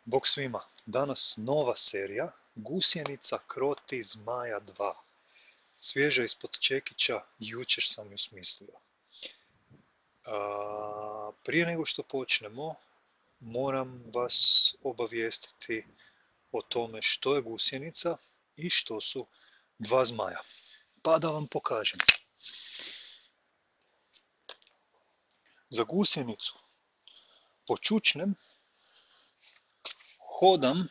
Bog svima, danas nova serija Gusjenica Kroti Zmaja 2. Svježa ispod čekića, jučer sam ju smislio. Prije nego što počnemo, moram vas obavijestiti o tome što je gusjenica i što su dva zmaja. Pa da vam pokažem. Za gusjenicu počučnem, hodam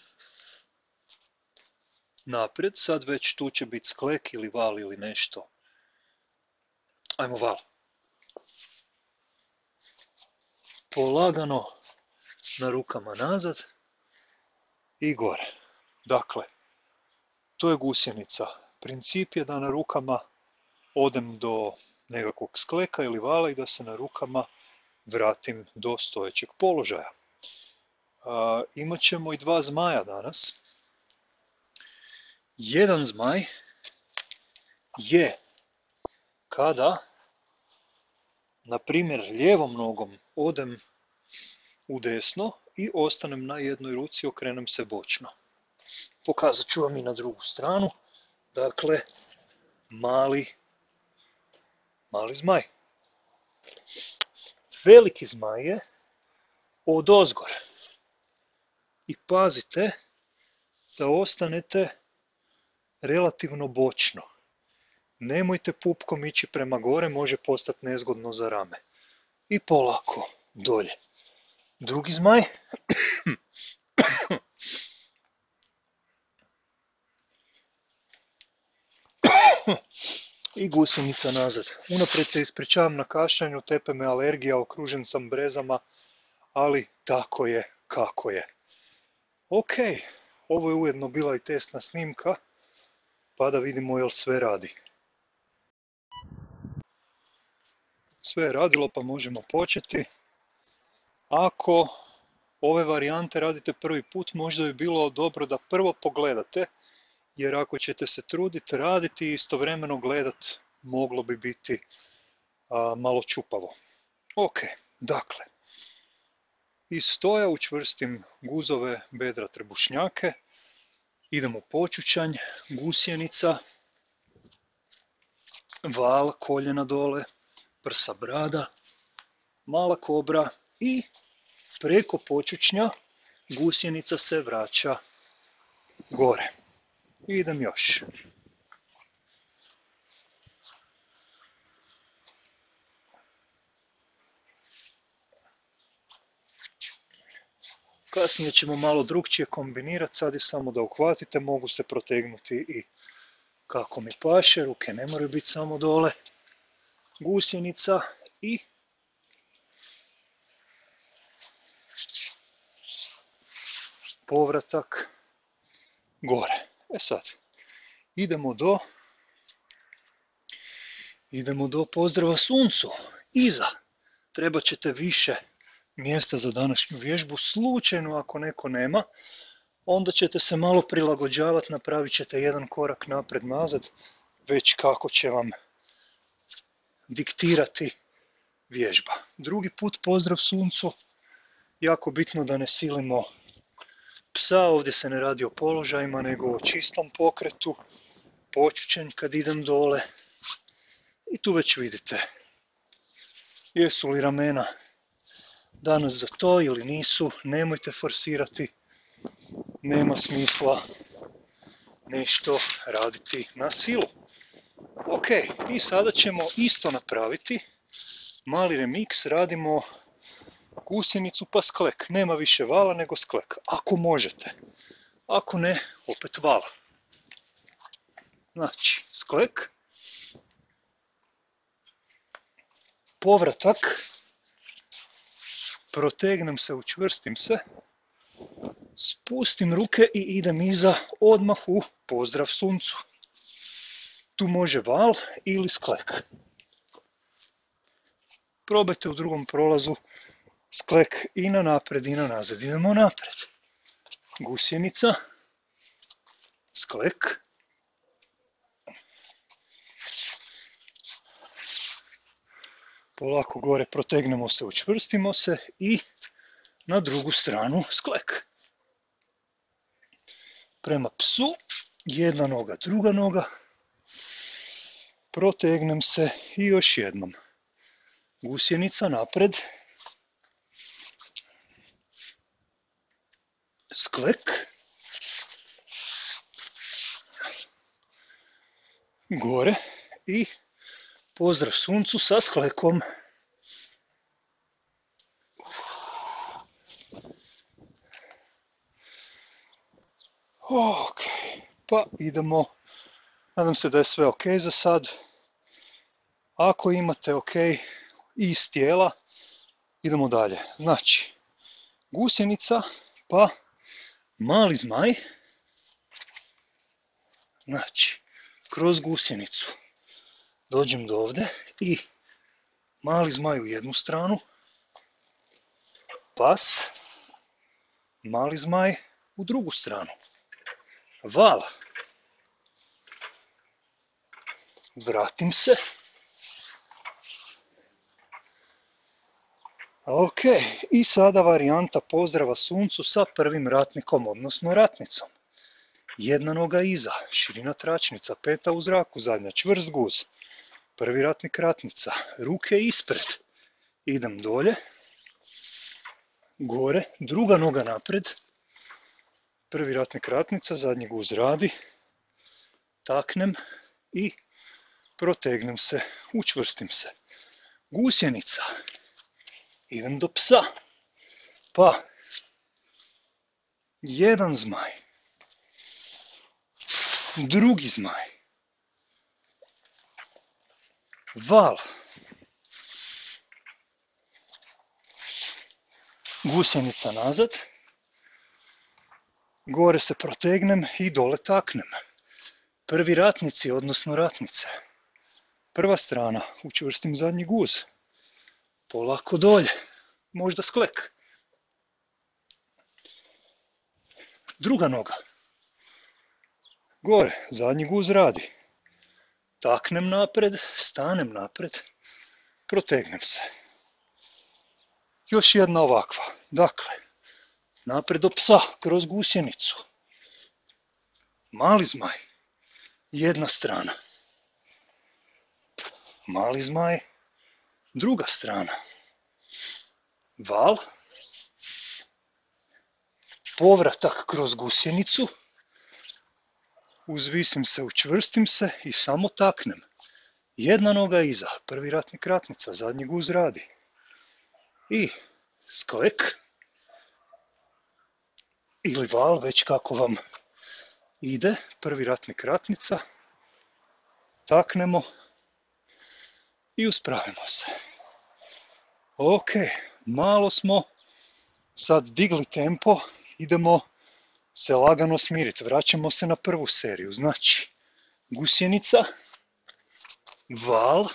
naprijed, sad već tu će biti sklek ili val ili nešto. Ajmo val. Polagano na rukama nazad i gore. Dakle, to je gusjenica. Princip je da na rukama odem do nekakvog skleka ili vala i da se na rukama vratim do stojećeg položaja. Imat ćemo i dva zmaja danas. Jedan zmaj je kada, na primjer, lijevom nogom odem u desno i ostanem na jednoj ruci, okrenem se bočno. Pokazat ću vam i na drugu stranu. Dakle, mali zmaj. Veliki zmaj je odozgor. I pazite da ostanete relativno bočno. Nemojte pupkom ići prema gore, može postati nezgodno za rame. I polako dolje. Drugi zmaj. I gusjenica nazad. Unaprijed se ispričavam na kašljanju, tepe me alergija, okružen sam brezama, ali tako je kako je. Ok, ovo je ujedno bila i testna snimka, pa da vidimo jel sve radi. Sve je radilo, pa možemo početi. Ako ove varijante radite prvi put, možda bi bilo dobro da prvo pogledate, jer ako ćete se truditi raditi i istovremeno gledati, moglo bi biti malo čupavo. Ok, dakle, iz stoja učvrstim guzove, bedra, trbušnjake, idemo počučanj, gusjenica, val, koljena dole, prsa, brada, mala kobra i preko počučnja gusjenica se vraća gore. Idem još. Kasnije ćemo malo drukčije kombinirati, sad je samo da uhvatite, mogu se protegnuti i kako mi paše, ruke ne moraju biti samo dole. Gusjenica i povratak gore. Sad, idemo do pozdrava suncu. Iza trebat ćete više mjesta za današnju vježbu. Slučajno ako neko nema, onda ćete se malo prilagođavati, napravit ćete jedan korak napred nazad, već kako će vam diktirati vježba. Drugi put pozdrav suncu, jako bitno da ne silimo psa, ovdje se ne radi o položajima, nego o čistom pokretu, počučenj kad idem dole. I tu već vidite, jesu li ramena danas za to ili nisu, nemojte forsirati, nema smisla nešto raditi na silu. Ok, i sada ćemo isto napraviti, mali remix, radimo gusjenicu pa sklek, nema više vala nego sklek, ako možete, ako ne, opet vala. Znači, sklek, povratak, protegnem se, učvrstim se, spustim ruke i idem iza odmah u pozdrav suncu. Tu može val ili sklek. Probajte u drugom prolazu sklek i na napred i na nazad. Idemo napred. Gusjenica, sklek, polako gore protegnemo se, učvrstimo se i na drugu stranu sklek. prema psu, jedna noga, druga noga, protegnem se i još jednom. Gusjenica napred, sklek, gore i pozdrav suncu sa sklekom. Ok, pa idemo, nadam se da je sve ok za sad. Ako imate ok iz tijela, idemo dalje. Znači, gusjenica pa mali zmaj. Znači, kroz gusjenicu dođem do ovdje i mali zmaj u jednu stranu, pas, mali zmaj u drugu stranu. Val. Vratim se. Ok, i sada varijanta pozdrava suncu sa prvim ratnikom, odnosno ratnicom. Jedna noga iza, širina tračnica, peta u zraku, zadnja, čvrst guz. Prvi ratnik ratnica, ruke ispred. Idem dolje, gore, druga noga napred. Prvi ratnik ratnica, zadnji guz radi. Taknem i protegnem se, učvrstim se. Gusjenica. Idem do psa. Pa, jedan zmaj. Drugi zmaj. Val. Gusjenica nazad. Gore se protegnem i dole taknem. Prvi ratnici, odnosno ratnice. Prva strana, učvrstim zadnji guz. Polako dolje, možda sklek. Druga noga. Gore, zadnji guz radi. Taknem napred, stanem napred, protegnem se. Još jedna ovakva. Dakle, napred do psa, kroz gusjenicu. Mali zmaj, jedna strana. Mali zmaj, druga strana. Val. Povratak kroz gusjenicu. Uzvisim se, učvrstim se i samo taknem. Jedna noga iza, prvi ratnik ratnica, zadnji guz radi. I sklek. Ili val, već kako vam ide, prvi ratnik ratnica. Taknemo i uspravimo se. Ok, malo smo sad digli tempo, idemo se lagano smiriti. Vraćamo se na prvu seriju. Znači, gusjenica, val,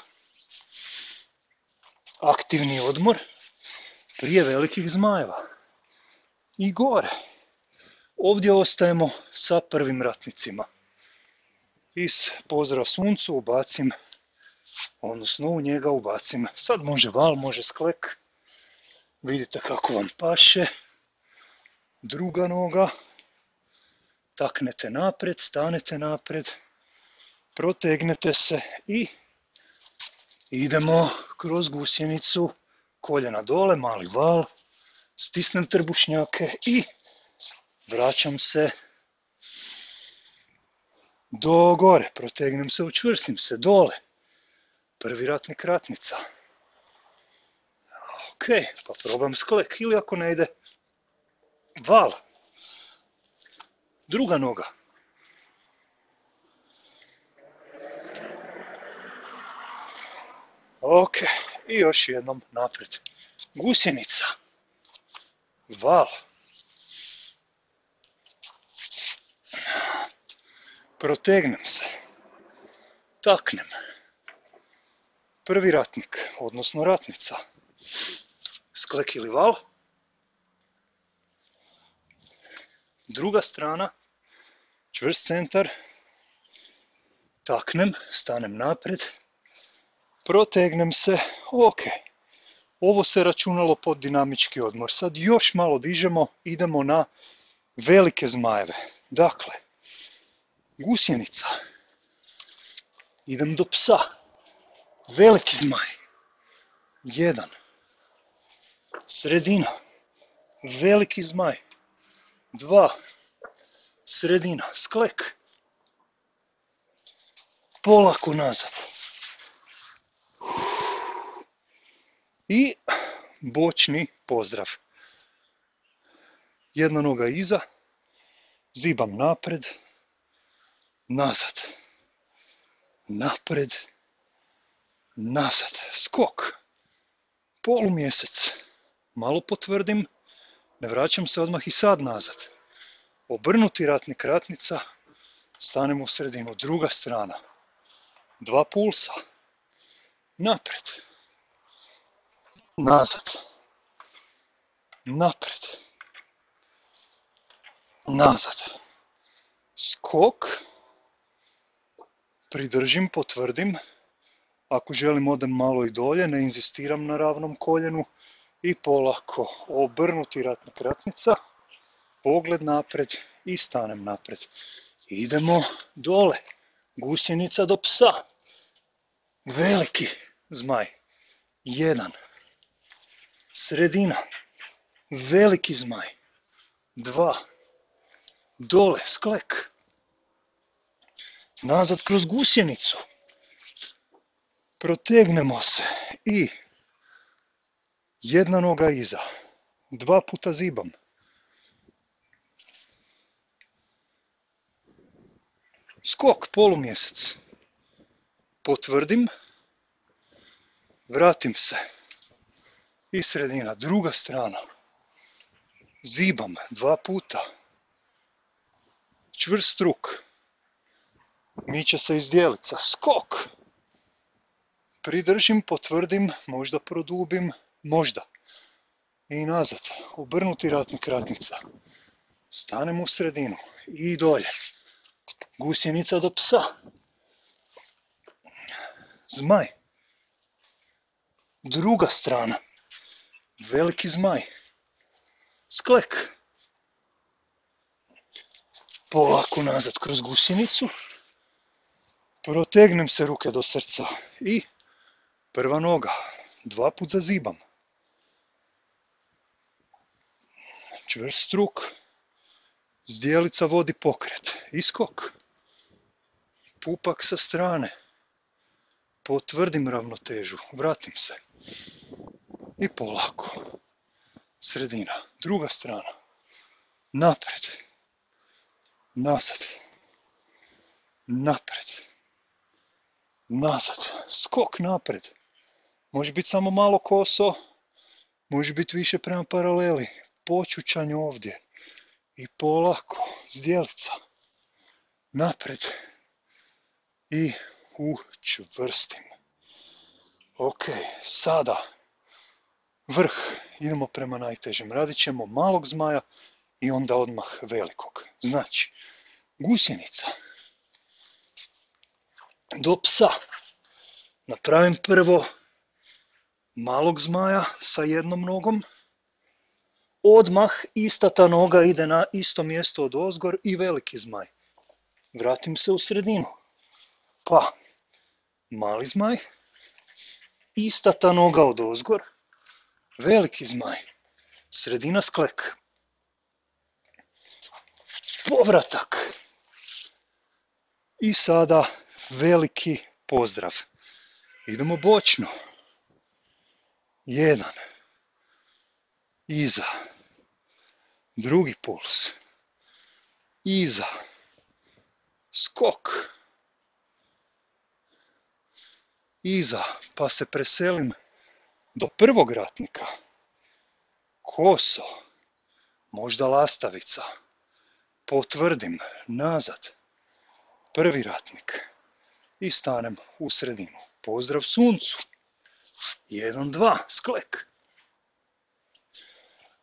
aktivni odmor prije velikih zmajeva. I gore. Ovdje ostajemo sa prvim ratnicima. Iz pozdrav suncu ubacim, odnosno u njega ubacim, sad može val, može sklek. Vidite kako vam paše. Druga noga. Taknete napred, stanete napred, protegnete se i idemo kroz gusjenicu, koljena dole, mali val, stisnem trbušnjake i vraćam se do gore, protegnem se, učvrstim se, dole, prvi ratnik ratnica. Ok, pa probam sklek ili ako ne ide, val. Druga noga. Ok, i još jednom naprijed. Gusjenica. Val. Protegnem se. Taknem. Prvi ratnik, odnosno ratnica. Sklek ili val. Druga strana. Čvrst centar. Taknem, stanem naprijed. Protegnem se. Ok. Ovo se računalo pod dinamički odmor. Sad još malo dižemo, idemo na velike zmajeve. Dakle, Gusjenica. Idem do psa. Veliki zmaj. 1. Sredina. Veliki zmaj. 2. Sredina. Sklek. Polako nazad. I bočni pozdrav. Jedna noga iza. Zibam napred. Nazad. Napred. Nazad. Skok. Polumjesec. Malo potvrdim. Ne vraćam se odmah i sad nazad. Obrnuti ratnik, ratnica. Stanemo u sredinu. Druga strana. 2 pulsa. Napred. Nazad. Napred. Nazad. Skok. Pridržim, potvrdim. Ako želim odem malo i dolje, ne inzistiram na ravnom koljenu. I polako obrnuti ratnik, ratnica. Pogled napred i stanem napred. Idemo dole. Gusjenica do psa. Veliki zmaj. 1. Sredina. Veliki zmaj. 2. Dole, sklek. Nazad kroz gusjenicu. Protegnemo se i 1 noga iza. 2 puta zibam. Skok, polumjesec. Potvrdim. Vratim se. I sredina, druga strana. Zibam 2 puta. Čvrst ruk. Miče se iz dijelica. Skok. Pridržim, potvrdim, možda produbim, možda. I nazad. Obrnuti ratnik, ratnica. Stanem u sredinu. I dolje. Gusjenica do psa. Zmaj. Druga strana. Veliki zmaj. Sklek. Polako nazad kroz gusjenicu. Protegnem se ruke do srca. I prva noga. 2 put zazibam. Čvrst ruk. Zdjelica vodi pokret. Iskok. Pupak sa strane. Potvrdim ravnotežu. Vratim se. I polako. Sredina. Druga strana. Napred. Nazad. Napred. Nazad. Skok napred. Može biti samo malo koso. Može biti više prema paraleli. Počučanje ovdje. I polako. Zdjelica. Napred. I učvrstim. Ok, sada vrh. Idemo prema najtežem. Radit ćemo malog zmaja i onda odmah velikog. Znači, gusjenica. Do psa. Napravim prvo malog zmaja sa 1 nogom. Odmah ista ta noga ide na isto mjesto od ozgor i veliki zmaj. Vratim se u sredinu. Pa, mali zmaj. Ista ta noga od ozgor. Veliki zmaj. Sredina, sklek. Povratak. I sada veliki pozdrav. Idemo bočno. 1. Iza. Drugi puls. Iza. Skok. Iza, pa se preselim do prvog ratnika. Koso. Možda lastavica. Potvrdim. Nazad. Prvi ratnik. I stanem u sredinu. Pozdrav suncu. 1, 2. Sklek.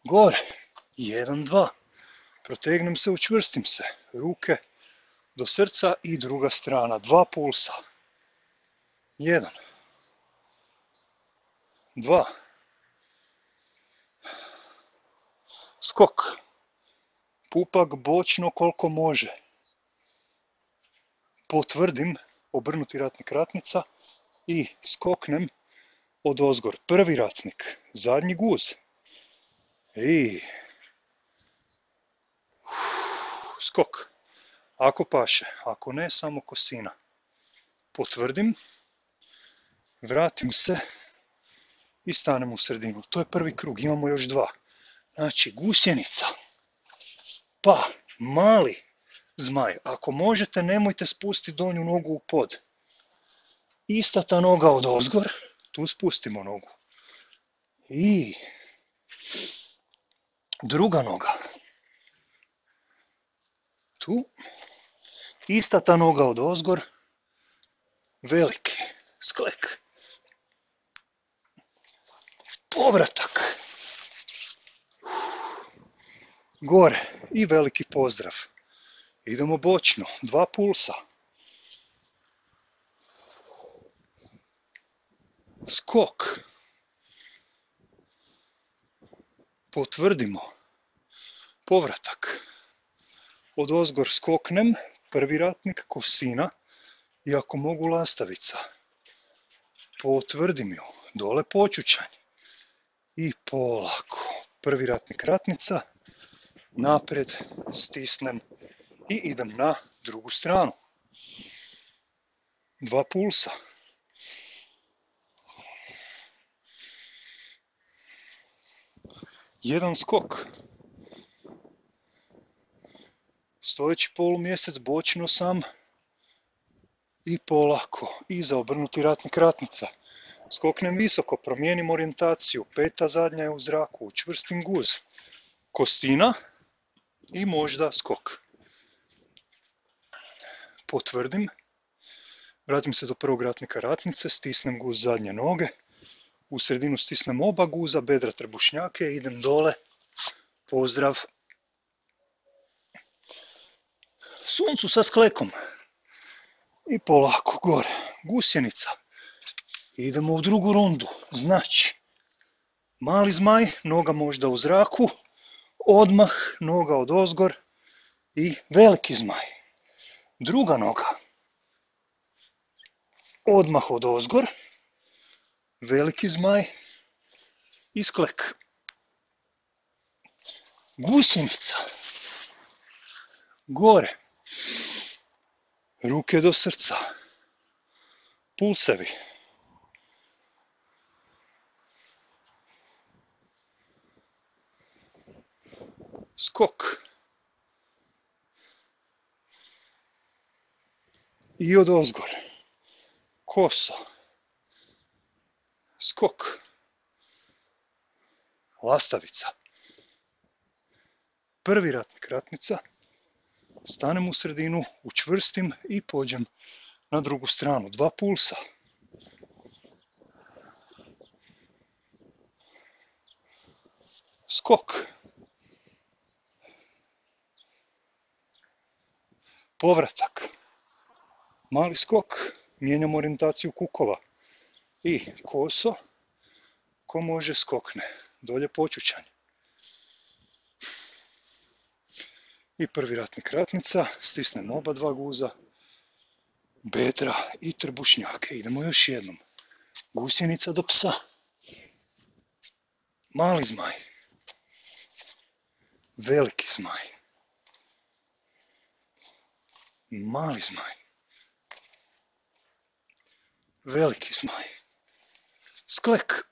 Gore. 1, 2. Protegnem se, učvrstim se. Ruke do srca i druga strana. 2 pulsa. 1. 2. Skok. Pupak bočno koliko može. potvrdim, obrnuti ratnik ratnica i skoknem od ozgor. Prvi ratnik, zadnji guz. I skok. Ako paše, ako ne, samo kosina. Potvrdim, vratim se i stanem u sredinu. To je prvi krug, imamo još dva. Znači, gusjenica, pa mali zmaj. Ako možete, nemojte spustiti donju nogu u pod. Ista ta noga od ozgor, tu spustimo nogu. I druga noga. Tu. Ista ta noga od ozgor, veliki sklek. Povratak. Gore i veliki pozdrav. Idemo bočno, 2 pulsa. Skok. Potvrdimo. Povratak. Od ozgor skoknem, prvi ratnik, kosina i ako mogu lastavica. Potvrdim ju, dole počučanj. I polako. Prvi ratnik ratnica, naprijed stisnem i idem na drugu stranu. 2 pulsa. Jedan skok. Stojeći polumjesec, bočno sam i polako. Iza obrnuti ratnik ratnica. Skoknem visoko, promijenim orijentaciju. Peta zadnja je u zraku, učvrstim guz. Kosina i možda skok. Potvrdim. Vratim se do prvog ratnika ratnice, stisnem guz zadnje noge. U sredinu stisnem oba guza, bedra trbušnjake i idem dole. Pozdrav. Suncu sa sklekom. I polako gore. Gusjenica. Idemo u drugu rundu. Znači, mali zmaj, noga možda u zraku, odmah, noga od ozgor i veliki zmaj. Druga noga. Odmah od ozgor, veliki zmaj i sklek. Gusjenica. Gore. Ruke do srca. Pulsevi. Skok. I od ozgor. Koso. Skok. Lastavica. Prvi ratnik ratnica. Stanem u sredinu, učvrstim i pođem na drugu stranu. 2 pulsa. Skok. Povratak. Mali skok. Mijenjam orijentaciju kukova. I koso. Ko može skokne. Dolje počučanj. I prvi ratnik ratnica. Stisnem oba 2 guza. Bedra i trbušnjake. Idemo još jednom. Gusjenica do psa. Mali zmaj. Veliki zmaj. Mali zmaj. Veliki zmaj. Sklek.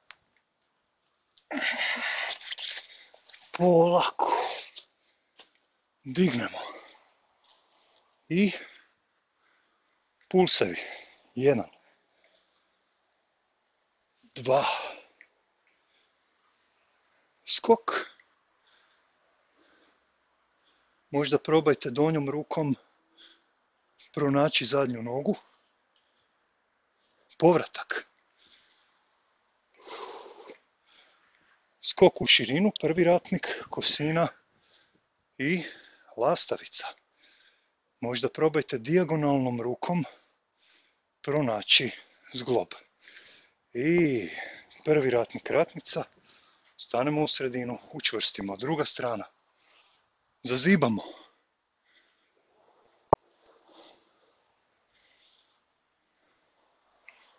Polako. Dignemo. I pulsevi. 1. 2. Skok. Možda probajte donjom rukom pronaći zadnju nogu. Povratak. Skok u širinu, prvi ratnik, kosina i lastavica. Možda probajte dijagonalnom rukom pronaći zglob. I prvi ratnik ratnica, stanemo u sredinu, učvrstimo. Druga strana. Zazibamo.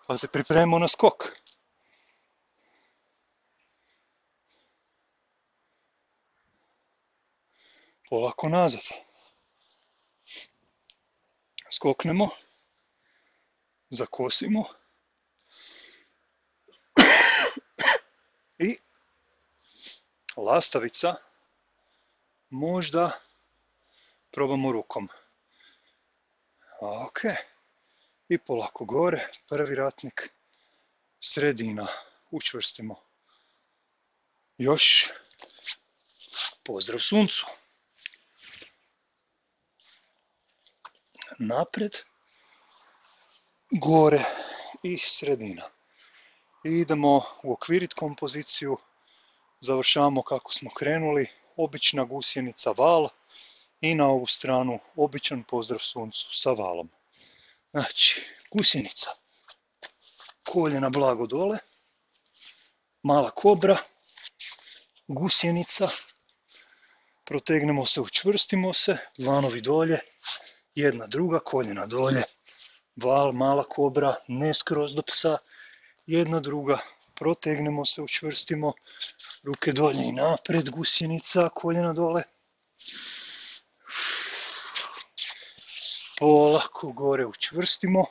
Pa se pripremimo na skok. Polako nazad. Skoknemo. Zakosimo. I lastavica. Možda probamo rukom. Ok. I polako gore. Prvi ratnik. Sredina. Učvrstimo. Još. Pozdrav suncu. Naprijed. Gore i sredina. I idemo uokviriti kompoziciju. Završavamo kako smo krenuli. Obična gusjenica val. I na ovu stranu običan pozdrav suncu sa valom. Znači, gusjenica. Koljena blago dole. Mala kobra. Gusjenica. Protegnemo se, učvrstimo se. Dlanovi dolje. Jedna druga, koljena dolje. Val, mala kobra, ne skroz do psa. Jedna druga. Protegnemo se, učvrstimo. Ruke dolje i napred. Gusjenica, koljena dole. Polako gore učvrstimo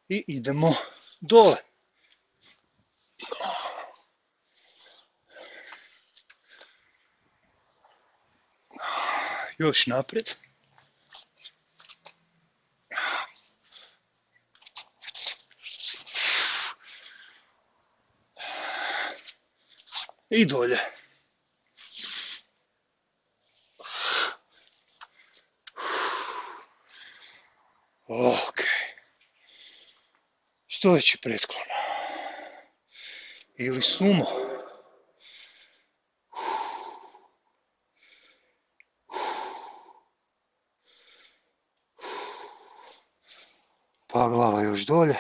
i idemo dole. Još naprijed. I dolje. Ok. Stojeći pretklon. Ili sumo. Pa glava još dolje.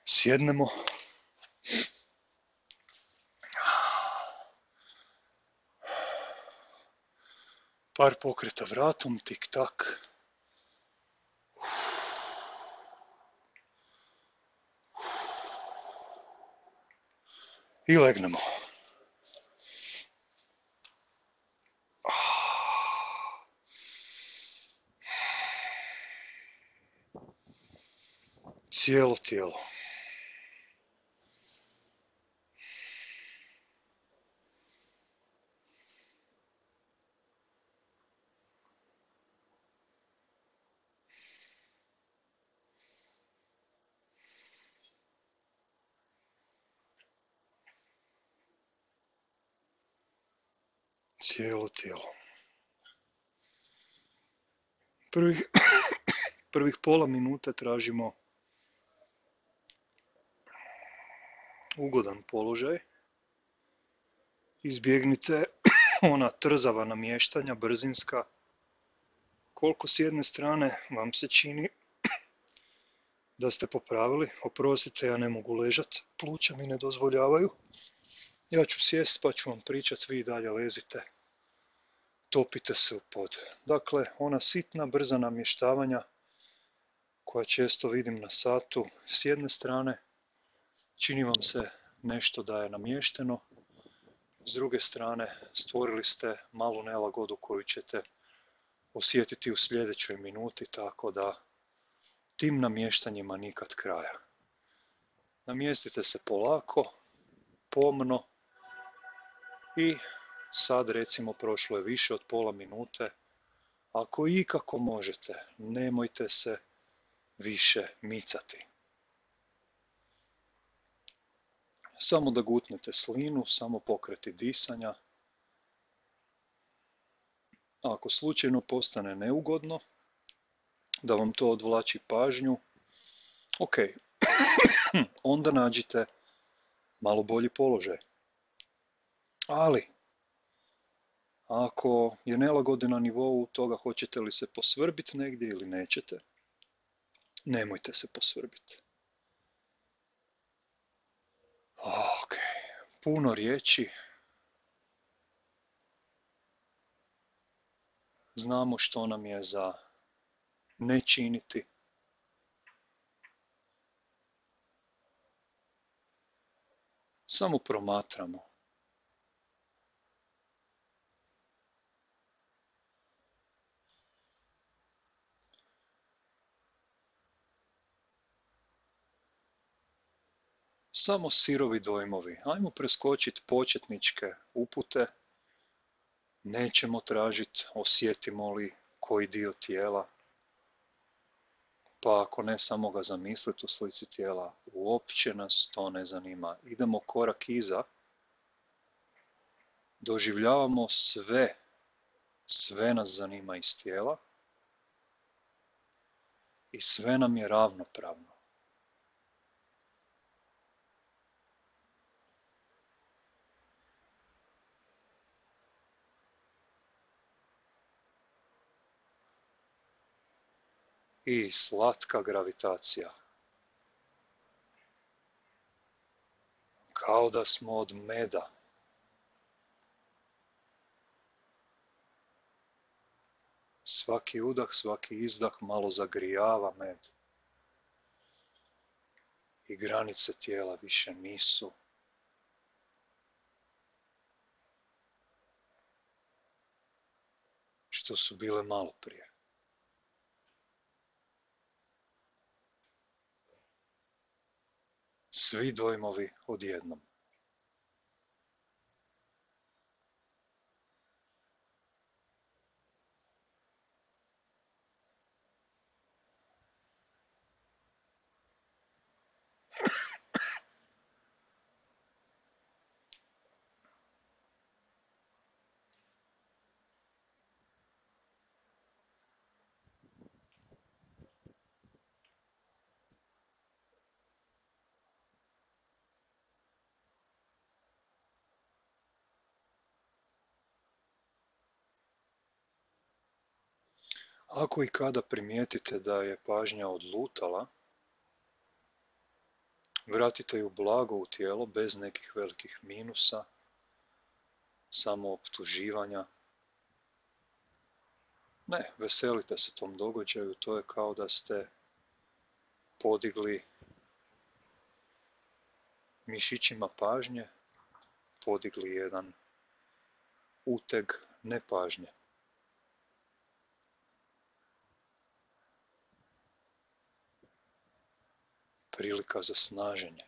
Sjednemo. Par pokreta vratom, tik tak. I legnemo. Cijelo tijelo. Cijelo tijelo. Prvih pola minute tražimo ugodan položaj. Izbjegnite ona trzava namještanja, brzinska. Koliko s jedne strane vam se čini da ste popravili. Oprostite, ja ne mogu ležati, pluća mi ne dozvoljavaju. Ja ću sjest pa ću vam pričat, vi dalje lezite. Topite se u pod. Dakle, ona sitna, brza namještavanja koja često vidim na satu, s jedne strane čini vam se nešto da je namješteno, s druge strane stvorili ste malu nelagodu koju ćete osjetiti u sljedećoj minuti, tako da tim namještanjima nikad kraja. Namjestite se polako, pomno i sad recimo prošlo je više od pola minute. Ako ikako možete, nemojte se više micati. Samo da gutnete slinu, samo pokreti disanja. Ako slučajno postane neugodno, da vam to odvlači pažnju, ok, onda nađite malo bolji položaj. Ali, ako je nelagode na nivou toga hoćete li se posvrbiti negdje ili nećete, nemojte se posvrbiti. Ok, puno riječi. znamo što nam je za ne činiti. Samo promatramo. Samo sirovi dojmovi. Ajmo preskočiti početničke upute. Nećemo tražiti osjetimo li koji dio tijela. Pa ako ne samo ga zamisliti u slici tijela, uopće nas to ne zanima. Idemo korak iza. Doživljavamo sve. Sve nas zanima iz tijela. I sve nam je ravnopravno. I slatka gravitacija. Kao da smo od meda. Svaki udah, svaki izdah malo zagrijava med. I granice tijela više nisu što su bile malo prije. Svi dojmovi odjednom. Ako i kada primijetite da je pažnja odlutala, vratite ju blago u tijelo bez nekih velikih minusa, samo optuživanja. Ne, veselite se tom događaju, to je kao da ste podigli mišićima pažnje, podigli jedan uteg nepažnje. Prilika za snaženje.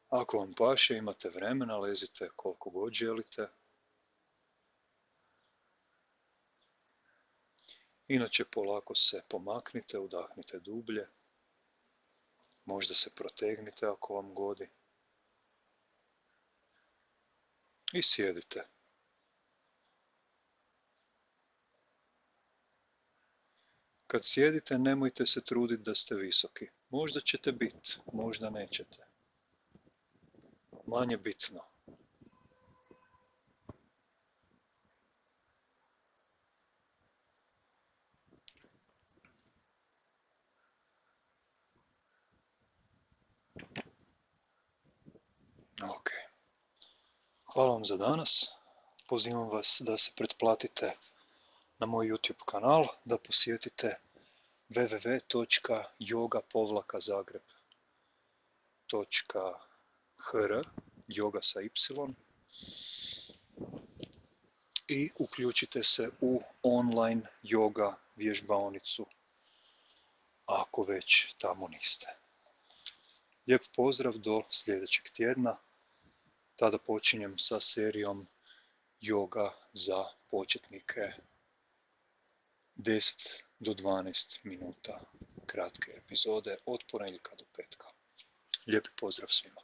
Ako vam paše, imate vremena, lezite koliko god želite. Inače, polako se pomaknite, udahnite dublje. Možda se protegnite ako vam godi. I sjedite. Kad sjedite, nemojte se truditi da ste visoki. Možda ćete biti, možda nećete. Manje bitno. Ok. Hvala vam za danas. Pozivam vas da se pretplatite na moj YouTube kanal, da posjetite www.yoga-zagreb.hr, yoga sa y, i uključite se u online yoga vježbaonicu ako već tamo niste. Lijep pozdrav do sljedećeg tjedna. Tada počinjem sa serijom yoga za početnike 10 do 12 minuta kratke epizode od ponedjeljka do petka. Lijepi pozdrav svima.